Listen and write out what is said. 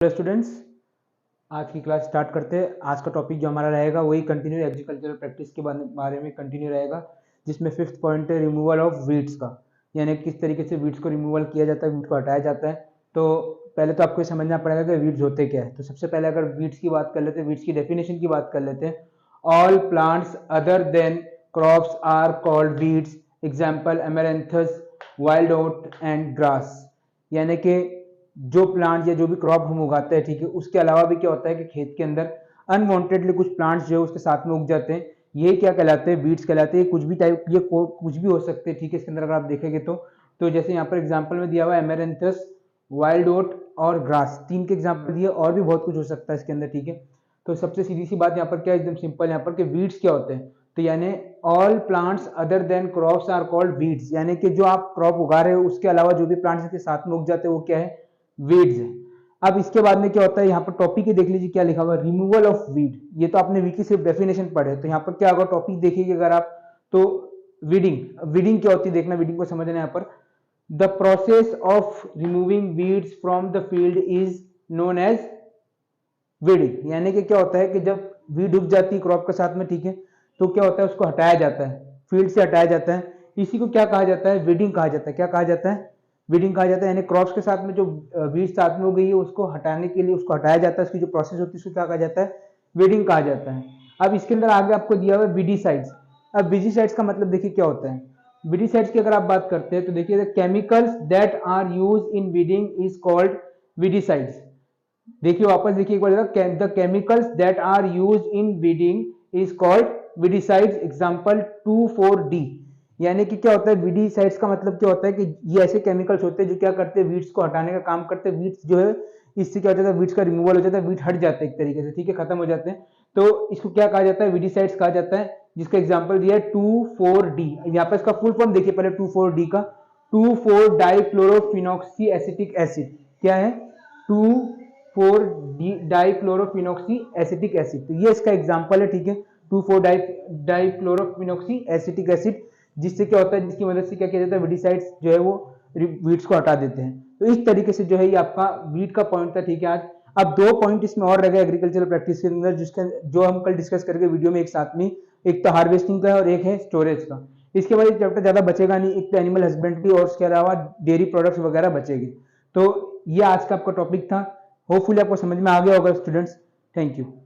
तो स्टूडेंट्स, आज की क्लास स्टार्ट करते हैं। आज का टॉपिक जो हमारा रहेगा वही कंटिन्यू एग्रीकल्चरल प्रैक्टिस के बारे में कंटिन्यू रहेगा, जिसमें फिफ्थ पॉइंट है रिमूवल ऑफ वीड्स का, यानी किस तरीके से वीड्स को रिमूवल किया जाता है, वीड को हटाया जाता है। तो पहले तो आपको समझना पड़ेगा कि वीड्स होते क्या है। तो सबसे पहले अगर वीड्स की बात कर लेते हैं, वीड्स की डेफिनेशन की बात कर लेते हैं। All plants other than crops are called weeds, example amaranthus, wild oat and grass. यानी कि जो प्लांट या जो भी क्रॉप हम उगाते हैं, ठीक है, उसके अलावा भी क्या होता है कि खेत के अंदर अनवांटेडली कुछ प्लांट्स जो है उसके साथ में उग जाते हैं, ये क्या कहलाते हैं, वीड्स कहलाते हैं। कुछ भी टाइप, ये कुछ भी हो सकते हैं, ठीक है। इसके अंदर अगर आप देखेंगे तो जैसे यहाँ पर एग्जांपल में दिया हुआ है एमेरेंथस, वाइल्ड ओट और ग्रास, तीन के एग्जांपल दिए, और भी बहुत कुछ हो सकता है इसके अंदर, ठीक है। तो सबसे सीधी सी बात यहाँ पर क्या, एकदम सिंपल यहाँ पर कि वीड्स क्या होते हैं। तो यानी all plants other than crops are called weeds, यानी कि जो आप क्रॉप उगा रहे हो उसके अलावा जो भी प्लांट्स के साथ में उग जाते हैं वो क्या है, वीड्स है। अब इसके बाद में क्या होता है, यहाँ पर टॉपिक ही देख लीजिए क्या लिखा हुआ है, रिमूवल ऑफ वीड। ये तो आपने वीक की सिर्फ डेफिनेशन पढ़े, तो यहाँ पर क्या होगा, टॉपिक देखिए अगर आप, तो वीडिंग, वीडिंग क्या होती है देखना, वीडिंग को समझना है यहाँ पर। The process of removing weeds from the field is known as weeding. यानी कि क्या होता है कि जब वीड उग जाती है क्रॉप के साथ में, ठीक है, तो क्या होता है, उसको हटाया जाता है, फील्ड से हटाया जाता है। इसी को क्या कहा जाता है, वीडिंग कहा जाता है। क्या कहा जाता है, वीडिंग कहा जाता है। यानी क्रॉप्स के साथ में जो वीड साथ में हो गई है उसको हटाने के लिए उसको हटाया जाता है, उसकी जो प्रोसेस होती है उसको क्या कहा जाता है, वीडिंग कहा जाता है। अब इसके अंदर आगे आपको दिया हुआ है विडिसाइड्स। अब विडिसाइड्स का मतलब देखिए क्या होता है। विडिसाइड्स की अगर आप बात करते हैं तो देखिए, the chemicals that are use in weeding is called weedicides. देखिए वापस देखिए एक बार, the chemicals that are use in weeding is called weedicides, example 2,4-D। यानी कि क्या होता है, वीडिसाइड्स का मतलब क्या होता है कि ये ऐसे केमिकल्स होते हैं जो क्या करते हैं, वीड्स को हटाने का काम करते हैं। वीड्स जो है, इससे क्या हो जाता है, वीड्स का रिमूवल हो जाता है, वीड हट जाते हैं एक तरीके से, ठीक है, खत्म हो जाते हैं। तो इसको क्या कहा जाता है, वीडिसाइड्स कहा जाता है, जिसका एग्जाम्पल दिया है 2,4-D। यहाँ पर इसका फुल फॉर्म देखिए पहले 2,4-D का, 2,4-डाइक्लोरोफिनॉक्सी एसिटिक एसिड। क्या है, 2,4-डाइक्लोरोफिनॉक्सी एसिटिक एसिड। तो ये इसका एग्जाम्पल है, ठीक है, 2,4-डाइक्लोरोफिनॉक्सी एसिटिक एसिड, जिससे क्या होता है, जिसकी मदद से क्या किया जाता है, वीडिसाइड्स जो है वो वीड्स को हटा देते हैं। तो इस तरीके से जो है ये आपका वीड का पॉइंट था, ठीक है। आज अब दो पॉइंट इसमें और रह गए एग्रीकल्चरल प्रैक्टिस के अंदर, जिसके जो हम कल डिस्कस करेंगे वीडियो में एक साथ में। एक तो हार्वेस्टिंग का है और एक है स्टोरेज का। इसके बाद एक चैप्टर ज्यादा बचेगा नहीं, एक तो एनिमल हस्बेंड्री और उसके अलावा डेयरी प्रोडक्ट्स वगैरह बचेगी। तो ये आज का आपका टॉपिक था। होपफुली आपको समझ में आ गया होगा स्टूडेंट्स। Thank you.